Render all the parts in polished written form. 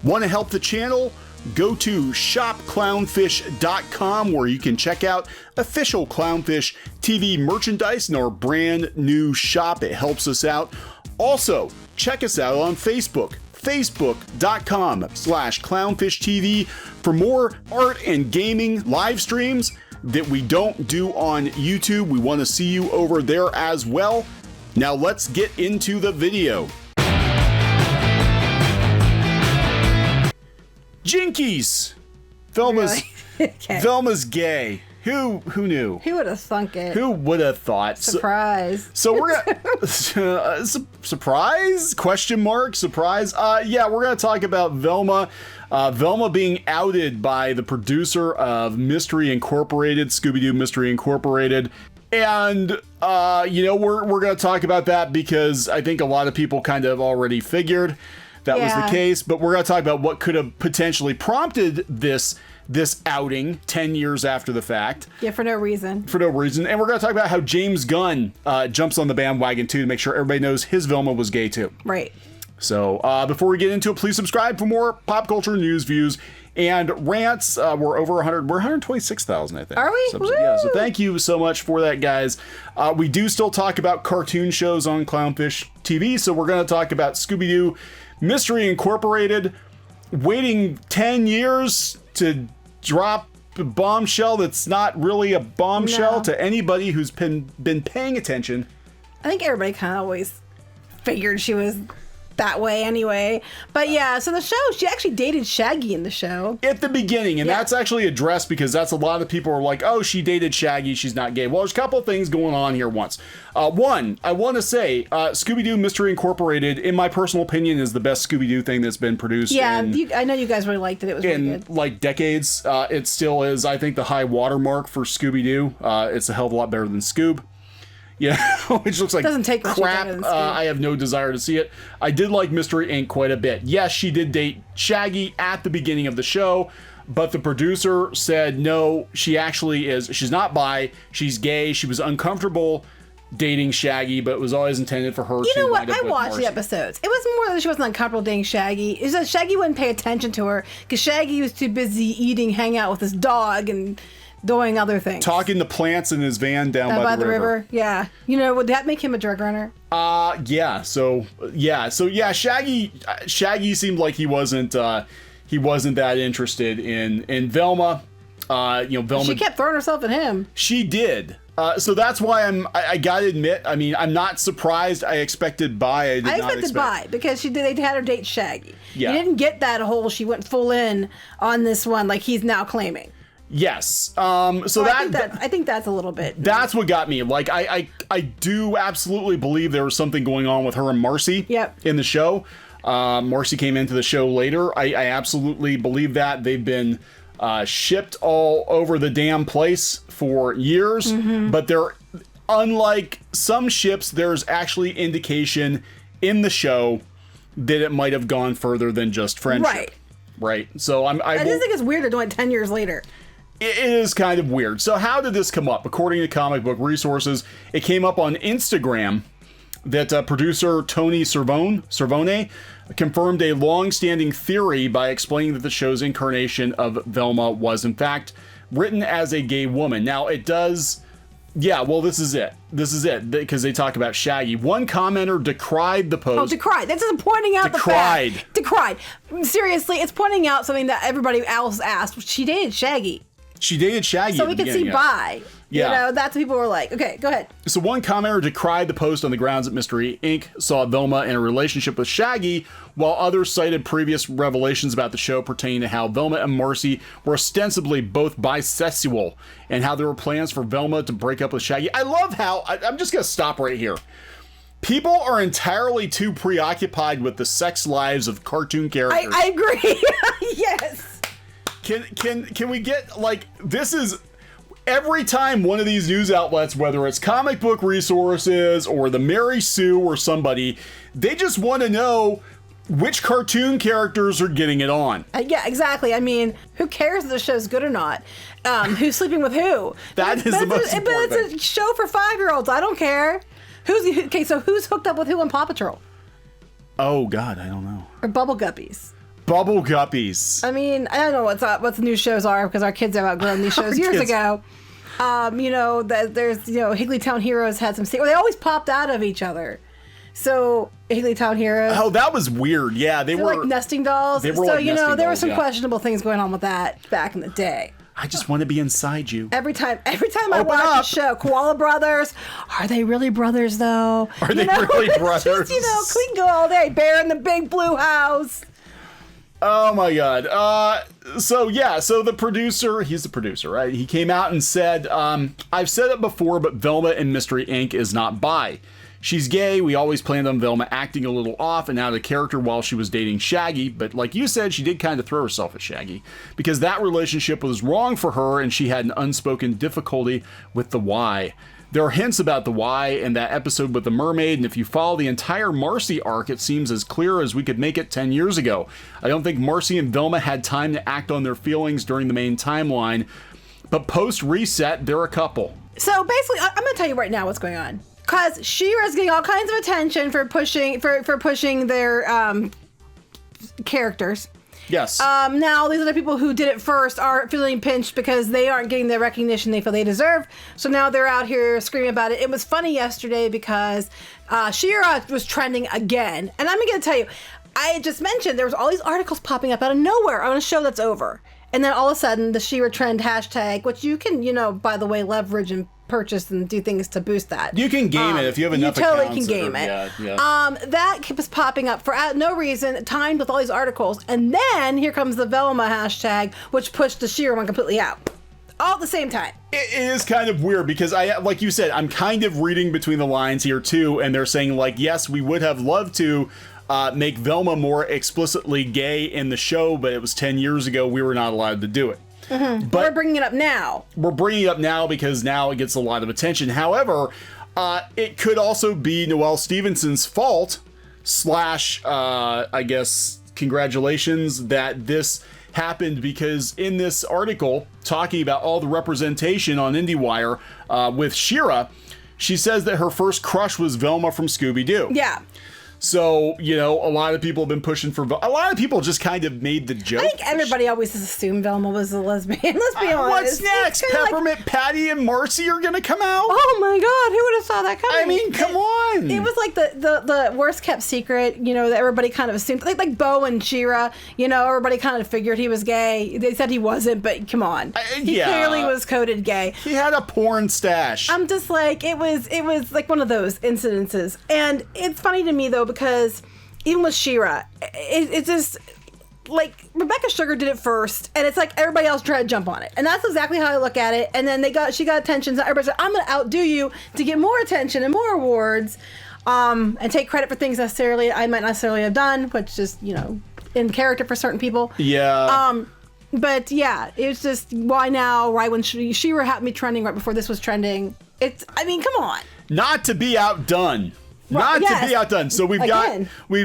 Want to help the channel? Go to shopclownfish.com where you can check out official Clownfish TV merchandise in our brand new shop. It helps us out. Also, check us out on Facebook, facebook.com/clownfishtv for more art and gaming live streams that we don't do on YouTube. We want to see you over there as well. Now let's get into the video. Jinkies! Velma's Really? Okay. Velma's gay. Who knew? Who would have thunk it? Who would have thought? Surprise. So we're gonna surprise? Question mark? Surprise? Yeah, we're gonna talk about Velma. Velma being outed by the producer of Mystery Incorporated, Scooby-Doo Mystery Incorporated. And, you know, we're going to talk about that because I think a lot of people kind of already figured that was the case. But we're going to talk about what could have potentially prompted this outing 10 years after the fact. Yeah, for no reason. For no reason. And we're going to talk about how James Gunn jumps on the bandwagon, too, to make sure everybody knows his Velma was gay, too. Right. So before we get into it, please subscribe for more pop culture news, and rants. We're over 100. We're 126,000, I think. Are we? Yeah, so thank you so much for that, guys. We do still talk about cartoon shows on Clownfish TV, so we're going to talk about Scooby-Doo Mystery Incorporated waiting 10 years to drop a bombshell that's not really a bombshell to anybody who's been paying attention. I think everybody kind of always figured she was that way anyway. But yeah, so the show, she actually dated Shaggy in the show. At the beginning, and that's actually addressed because that's a lot of people are like, oh, she dated Shaggy, she's not gay. Well, there's a couple of things going on here once. One, I want to say, Scooby-Doo Mystery Incorporated, in my personal opinion, is the best Scooby-Doo thing that's been produced. Yeah, I know you guys really liked it. It was really good. Like decades. It still is, I think, the high watermark for Scooby-Doo. It's a hell of a lot better than Scoob. Yeah, which looks like doesn't take crap. I have no desire to see it. I did like Mystery Inc. quite a bit. Yes, she did date Shaggy at the beginning of the show, but the producer said no, she actually is. She's not bi. She's gay. She was uncomfortable dating Shaggy, but it was always intended for her to. You know what? I watched Marcie. the episodes. It was more that she wasn't uncomfortable dating Shaggy. It's that Shaggy wouldn't pay attention to her because Shaggy was too busy eating, hang out with his dog, and doing other things. Talking to plants in his van down by the river. Yeah. You know, would that make him a drug runner? Yeah. So Shaggy seemed like he wasn't that interested in Velma. You know, Velma. She kept throwing herself at him. She did. So that's why I gotta admit, I mean, I'm not surprised. I expected bi. I expected bi because they had her date Shaggy. Yeah. You didn't get that whole she went full in on this one like he's now claiming. Yes. I think that's a little bit. That's what got me. Like I do absolutely believe there was something going on with her and Marcie. Yep. In the show. Marcie came into the show later. I absolutely believe that. They've been shipped all over the damn place for years, but they're unlike some ships. There's actually indication in the show that it might have gone further than just friendship. Right. So I just think it's weird they're doing it 10 years later. It is kind of weird. So how did this come up? According to comic book resources, it came up on Instagram that producer Tony Cervone confirmed a long-standing theory by explaining that the show's incarnation of Velma was, in fact, written as a gay woman. Now, it does... Yeah, well, this is it. Because they talk about Shaggy. One commenter decried the post. Oh, decried. That's just pointing out the fact. Decried. Seriously, it's pointing out something that everybody else asked. She dated Shaggy. She dated Shaggy. So we could see bi. Yeah. You know, that's what people were like. Okay, go ahead. So one commenter decried the post on the grounds that Mystery Inc. saw Velma in a relationship with Shaggy, while others cited previous revelations about the show pertaining to how Velma and Marcie were ostensibly both bisexual and how there were plans for Velma to break up with Shaggy. I love how... I'm just going to stop right here. People are entirely too preoccupied with the sex lives of cartoon characters. I agree. Yes. Can we get, like, this is... Every time one of these news outlets, whether it's comic book resources or the Mary Sue or somebody, they just want to know which cartoon characters are getting it on. Yeah, exactly. I mean, who cares if the show's good or not? Who's sleeping with who? That is the most important thing. But it's a show for 5-year-olds. I don't care. Okay, so who's hooked up with who on Paw Patrol? Oh, God, I don't know. Or Bubble Guppies? Bubble Guppies. I mean, I don't know what the new shows are because our kids have outgrown these shows years ago. You know, there's, you know, Higglytown Heroes had some... They always popped out of each other. So, Higglytown Heroes... Oh, that was weird. Yeah, they were... like nesting dolls. They were so, like you know, nesting there were dolls, some yeah. questionable things going on with that back in the day. I just want to be inside you. Every time I Open watch up. a show, Koala Brothers, are they really brothers, though? Are they really brothers? Just, you know, we can go all day. Bear in the Big Blue House. Oh my god. So the producer, he's the producer, right? He came out and said, I've said it before, but Velma in Mystery Inc. is not bi. She's gay. We always planned on Velma acting a little off and out of character while she was dating Shaggy, but like you said, she did kind of throw herself at Shaggy because that relationship was wrong for her and she had an unspoken difficulty with the why. There are hints about the why in that episode with the mermaid, and if you follow the entire Marcie arc, it seems as clear as we could make it 10 years ago. I don't think Marcie and Velma had time to act on their feelings during the main timeline, but post-reset, they're a couple. So basically, I'm going to tell you right now what's going on. Because She-Ra's getting all kinds of attention for pushing their characters. Yes. Now, these other people who did it first are feeling pinched because they aren't getting the recognition they feel they deserve. So now they're out here screaming about it. It was funny yesterday because She-Ra was trending again. And I'm going to tell you, I just mentioned there was all these articles popping up out of nowhere on a show that's over. And then all of a sudden, the She-Ra trend hashtag, which you can, you know, by the way, leverage and purchase and do things to boost that. You can game it if you have enough accounts. You accounts. totally can game it. Yeah. That keeps popping up for no reason, timed with all these articles. And then here comes the Velma hashtag, which pushed the She-Ra one completely out. All at the same time. It is kind of weird because like you said, I'm kind of reading between the lines here too, and they're saying like, yes, we would have loved to make Velma more explicitly gay in the show, but it was 10 years ago. We were not allowed to do it. Mm-hmm. But we're bringing it up now. We're bringing it up now because now it gets a lot of attention. However, it could also be Noelle Stevenson's fault / I guess, congratulations that this happened, because in this article talking about all the representation on IndieWire with She-Ra, she says that her first crush was Velma from Scooby-Doo. Yeah. So, you know, a lot of people have been pushing for... A lot of people just kind of made the joke. I think everybody always assumed Velma was a lesbian. Let's be honest. What's next? Peppermint like, Patty and Marcie are going to come out? Oh my God, who would have saw that coming? I mean, come on. It was like the worst kept secret, you know, that everybody kind of assumed. Like Bo and She-Ra, you know, everybody kind of figured he was gay. They said he wasn't, but come on. He clearly was coded gay. He had a porn stash. I'm just like, it was like one of those incidences. And it's funny to me, though, because even with She-Ra, it's just like Rebecca Sugar did it first, and it's like everybody else tried to jump on it, and that's exactly how I look at it. And then she got attention. So everybody said, "I'm going to outdo you to get more attention and more awards, and take credit for things necessarily I might necessarily have done," which is, you know, in character for certain people. Yeah. But yeah, it was just why now? Right when She-Ra happened to be trending right before this was trending. I mean, come on. Not to be outdone. Well, to be outdone. So we've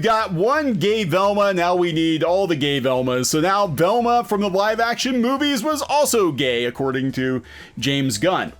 got one gay Velma. Now we need all the gay Velmas. So now Velma from the live action movies was also gay, according to James Gunn.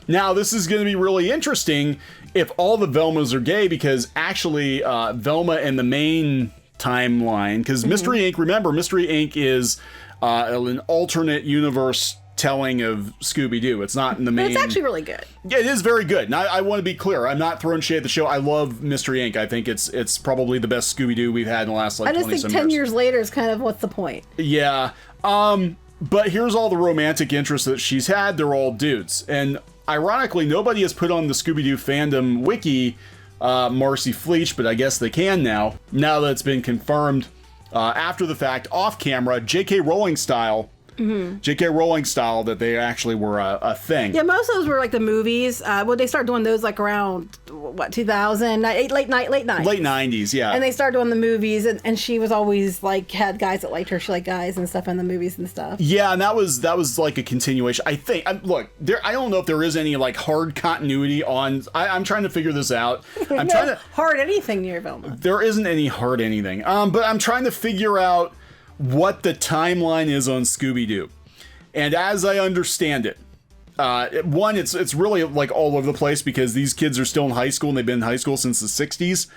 Now this is going to be really interesting if all the Velmas are gay, because actually Velma in the main timeline, because Mystery Inc. Remember, Mystery Inc. is an alternate universe telling of Scooby-Doo. It's not in the main... But it's actually really good. Yeah, it is very good. And I want to be clear. I'm not throwing shade at the show. I love Mystery Inc. I think it's probably the best Scooby-Doo we've had in the last, like, 20 some years. I just think 10 years later is kind of what's the point? Yeah. But here's all the romantic interests that she's had. They're all dudes. And ironically, nobody has put on the Scooby-Doo fandom wiki Marcie Fleech, but I guess they can now that it's been confirmed after the fact, off camera, J.K. Rowling style, J.K. Rowling style, that they actually were a thing. Yeah, most of those were like the movies. They started doing those like around, 2000, late 90s. Late 90s, yeah. And they started doing the movies, and she was always like, had guys that liked her. She liked guys and stuff in the movies and stuff. Yeah, and that was like a continuation. I think, look, I don't know if there is any like hard continuity on, I'm trying to figure this out. I'm trying to... Hard anything near Velma. There isn't any hard anything. But I'm trying to figure out what the timeline is on Scooby-Doo. And as I understand it, one, it's really like all over the place because these kids are still in high school and they've been in high school since the 60s.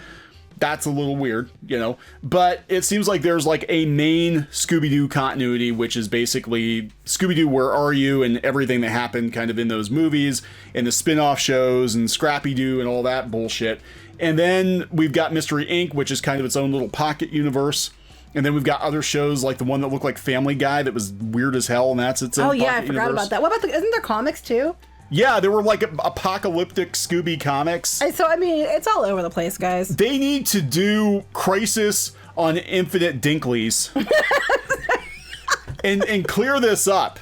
That's a little weird, you know, but it seems like there's like a main Scooby-Doo continuity, which is basically Scooby-Doo, Where Are You? And everything that happened kind of in those movies and the spin-off shows and Scrappy-Doo and all that bullshit. And then we've got Mystery Inc., which is kind of its own little pocket universe. And then we've got other shows like the one that looked like Family Guy that was weird as hell, and that's its own pocket I forgot about that. What about isn't there comics too? Yeah, there were like apocalyptic Scooby comics. So, I mean, it's all over the place, guys. They need to do Crisis on Infinite Dinkleys and clear this up.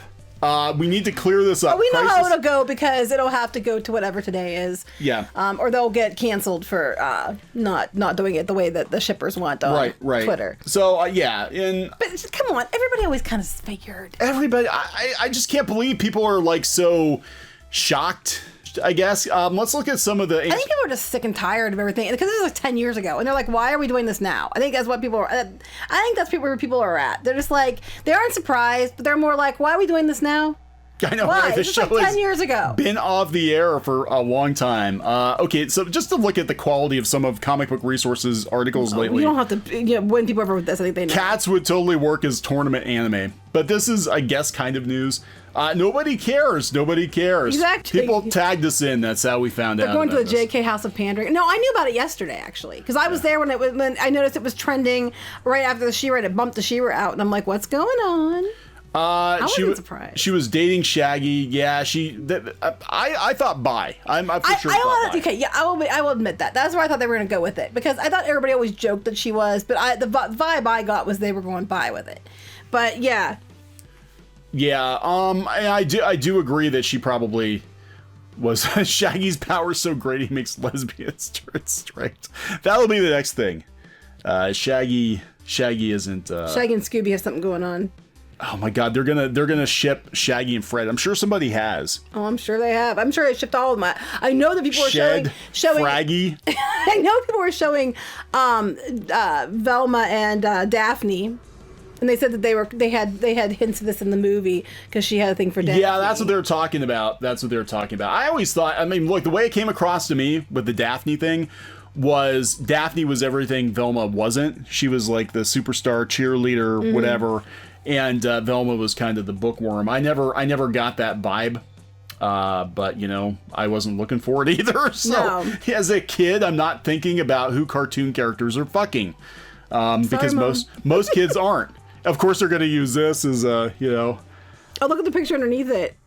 We need to clear this up. We know how it'll go because it'll have to go to whatever today is. Yeah. Or they'll get canceled for not doing it the way that the shippers want on Twitter. So, But come on, everybody always kind of figured. Everybody, I just can't believe people are like so shocked, I guess. Let's look at some of the... I think people are just sick and tired of everything because this was like 10 years ago and they're like, why are we doing this now? I think that's what people are... I think that's where people are at. They're just like, they aren't surprised, but they're more like, why are we doing this now? I know, why? Right? The show like 10 years ago. Been off the air for a long time. Okay, so just to look at the quality of some of Comic Book Resources articles lately. You don't have to win people over with this. I think they know. Cats would totally work as tournament anime. But this is, I guess, kind of news. Nobody cares. Nobody cares. Exactly. People tagged us in. That's how we found out. They're going to the JK House of Pandering. No, I knew about it yesterday, actually. Because I was there when when I noticed it was trending right after the She-Ra. It bumped the She-Ra out. And I'm like, what's going on? I wasn't surprised. She was dating Shaggy. Yeah, I thought bye. I'm for sure. Okay, yeah, I will admit that. That's where I thought they were going to go with it because I thought everybody always joked that she was, but the vibe I got was they were going bye with it. But yeah. Yeah, I do agree that she probably was. Shaggy's power so great he makes lesbians turn straight. That'll be the next thing. Shaggy isn't. Shaggy and Scooby have something going on. Oh my God, they're gonna ship Shaggy and Fred. I'm sure somebody has. Oh, I'm sure they have. I'm sure they shipped all of them. I know that people were showing Fraggy. I know people were showing Velma and Daphne. And they said that they had hints of this in the movie because she had a thing for Daphne. Yeah, that's what they're talking about. I always thought, I mean, look, the way it came across to me with the Daphne thing was Daphne was everything Velma wasn't. She was like the superstar cheerleader, whatever, and Velma was kind of the bookworm. I never got that vibe. But you know, I wasn't looking for it either. So as a kid, I'm not thinking about who cartoon characters are fucking, because most kids aren't. Of course, they're going to use this as you know. Oh, look at the picture underneath it.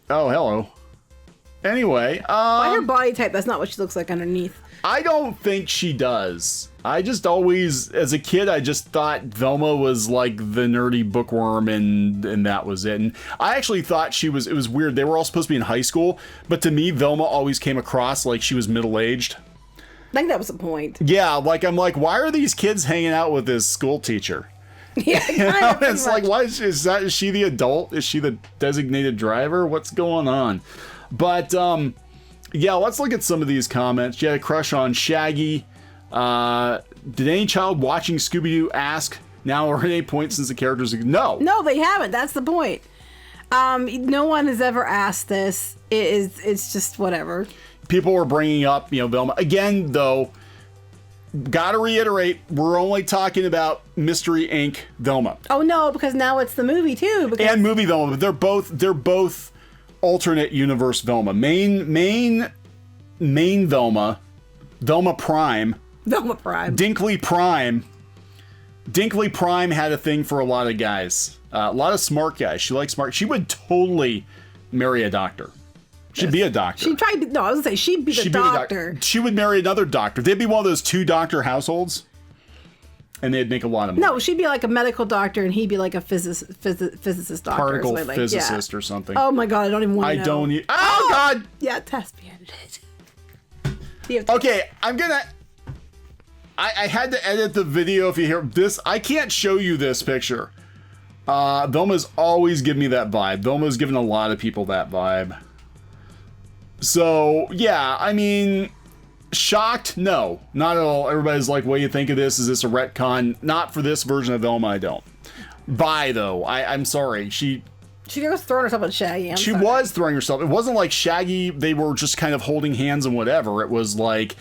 Oh, hello. Anyway, by her body type, that's not what she looks like underneath. I don't think she does. I just always, as a kid, I just thought Velma was like the nerdy bookworm, and that was it. And I actually thought it was weird. They were all supposed to be in high school, but to me, Velma always came across like she was middle-aged. I think that was the point. Yeah, like I'm like, why are these kids hanging out with this school teacher? Yeah, you know, it's like, why is she the adult? Is she the designated driver? What's going on? But yeah, let's look at some of these comments. You had a crush on Shaggy. Did any child watching Scooby-Doo ask, now are any points since the characters? No, they haven't. That's the point. No one has ever asked this. It's just whatever. People were bringing up, Velma again, though. Gotta reiterate, we're only talking about Mystery Inc. Velma. Oh no, because now it's the movie too. And movie Velma, but they're both alternate universe Velma. Main Velma, Velma Prime. Dinkley Prime had a thing for a lot of guys. A lot of smart guys. She likes smart. She would totally marry a doctor. She'd be a doctor. I was gonna say she'd be the doctor. She would marry another doctor. They'd be one of those 2-doctor households, and they'd make a lot of money. No, she'd be like a medical doctor, and he'd be like a physicist doctor. Particle physicist or something. Oh my God, I don't even want to know. Oh God! Yeah, it has to be edited. Okay, I had to edit the video if you hear this. I can't show you this picture. Velma's always given me that vibe. Velma's given a lot of people that vibe. So, yeah, I mean, shocked? No, not at all. Everybody's like, what do you think of this? Is this a retcon? Not for this version of Velma, I don't. Bye, though. I'm sorry. She was throwing herself at Shaggy. She was throwing herself. It wasn't like Shaggy, they were just kind of holding hands and whatever. It was like,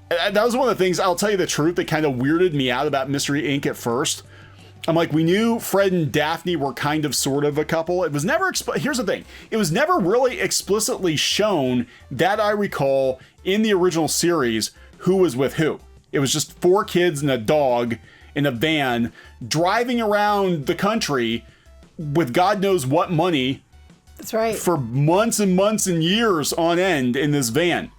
that was one of the things, I'll tell you the truth, that kind of weirded me out about Mystery Inc. at first. I'm like, we knew Fred and Daphne were kind of sort of a couple. It was never, here's the thing. It was never really explicitly shown, that I recall, in the original series, who was with who. It was just 4 kids and a dog in a van driving around the country with God knows what money. That's right. For months and months and years on end in this van.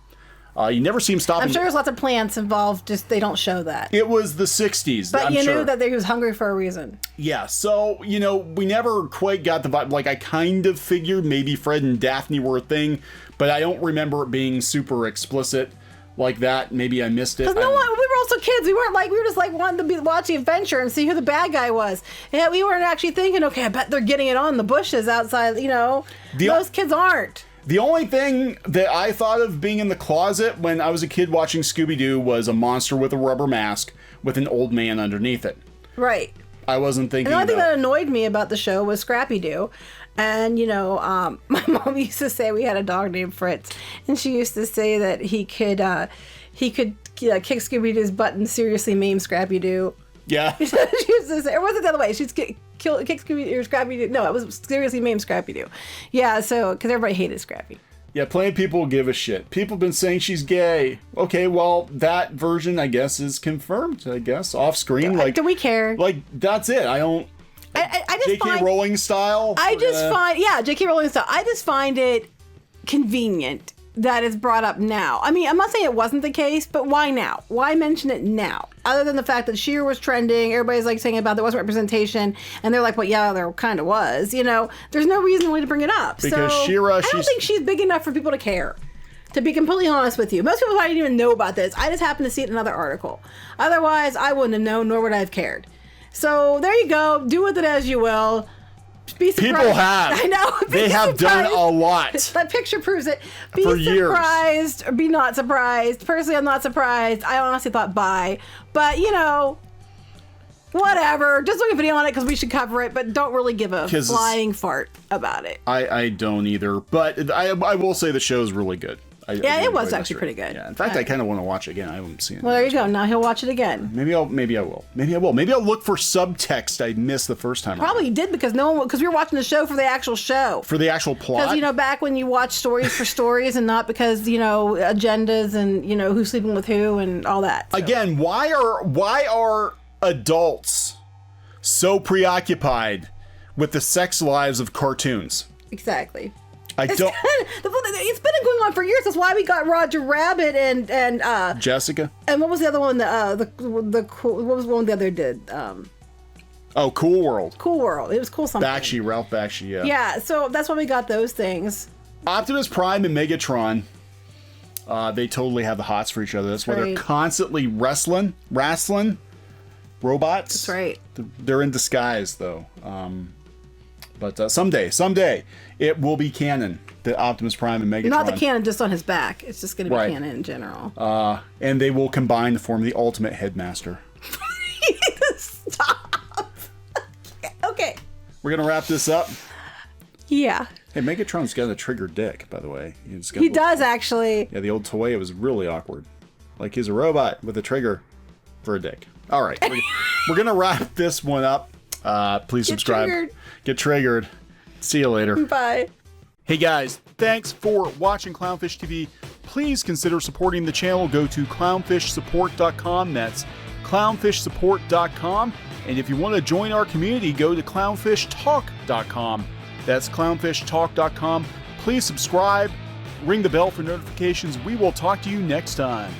You never see him stopping. I'm sure there's lots of plants involved, just they don't show that. It was the 60s. But I'm you sure. knew that he was hungry for a reason. Yeah, so, you know, we never quite got the vibe. Like, I kind of figured maybe Fred and Daphne were a thing, but I don't remember it being super explicit like that. Maybe I missed it. Because no one, we were also kids. We weren't like, we were just like wanting to be watching adventure and see who the bad guy was. And we weren't actually thinking, okay, I bet they're getting it on in the bushes outside, you know. Most kids aren't. The only thing that I thought of being in the closet when I was a kid watching Scooby-Doo was a monster with a rubber mask with an old man underneath it. Right. I wasn't thinking. And the only thing that annoyed me about the show was Scrappy-Doo. And, you know, my mom used to say we had a dog named Fritz. And she used to say that he could kick Scooby-Doo's butt and seriously maim Scrappy-Doo. Yeah. She used to say, or was it the other way? She'd kick Scooby-Doo or Scrappy-Doo. No, it was seriously maim Scrappy-Doo. Yeah, so, because everybody hated Scrappy. Yeah, plenty of people give a shit. People have been saying she's gay. Okay, well, that version, I guess, is confirmed, I guess, off screen. Like, do we care? Like, that's it. I don't... I just J.K. Rowling style? J.K. Rowling style. I just find it convenient that it's brought up now. I mean, I'm not saying it wasn't the case, but why now? Why mention it now? Other than the fact that Sheer was trending, everybody's like saying about there wasn't representation, and they're like, well, yeah, there kind of was. You know, there's no reason really to bring it up. Because so She-Ra, I don't think she's big enough for people to care. To be completely honest with you, most people might even know about this. I just happened to see it in another article. Otherwise, I wouldn't have known, nor would I have cared. So there you go. Do with it as you will. Be surprised. People have. I know. They have done a lot. That picture proves it. Be for surprised years. or be not surprised. Personally, I'm not surprised. I honestly thought bye. But, you know, whatever. Just look at a video on it because we should cover it, but don't really give a flying fart about it. I don't either. But I will say the show is really good. It was actually pretty good. Yeah. In fact, I kind of want to watch it again. I haven't seen it. Well, there you go. Now he'll watch it again. Maybe I will. Maybe I will. Maybe I'll look for subtext I missed the first time. Probably did because we were watching the show for the actual show. For the actual plot. Because, you know, back when you watch stories for stories and not because, you know, agendas and, you know, who's sleeping with who and all that. So. Again, why are adults so preoccupied with the sex lives of cartoons? Exactly. It's been going on for years. That's why we got Roger Rabbit and Jessica. And what was the other one? What was one the other did? Cool World. Cool World. It was cool something. Ralph Bakshi. Yeah. Yeah. So that's why we got those things. Optimus Prime and Megatron. They totally have the hots for each other. That's why they're constantly wrestling robots. That's right. They're in disguise though. But someday, it will be canon that Optimus Prime and Megatron. Not the canon just on his back. It's just going to be canon in general. And they will combine to form the ultimate headmaster. Stop. Okay. We're going to wrap this up. Yeah. Hey, Megatron's got a trigger dick, by the way. He does, actually. Yeah, the old toy, it was really awkward. Like, he's a robot with a trigger for a dick. All right. We're going to wrap this one up. Please subscribe. Get triggered. See you later. Bye. Hey guys, thanks for watching Clownfish TV. Please consider supporting the channel. Go to clownfishsupport.com. That's clownfishsupport.com. And if you want to join our community, go to clownfishtalk.com. That's clownfishtalk.com. Please subscribe, ring the bell for notifications. We will talk to you next time.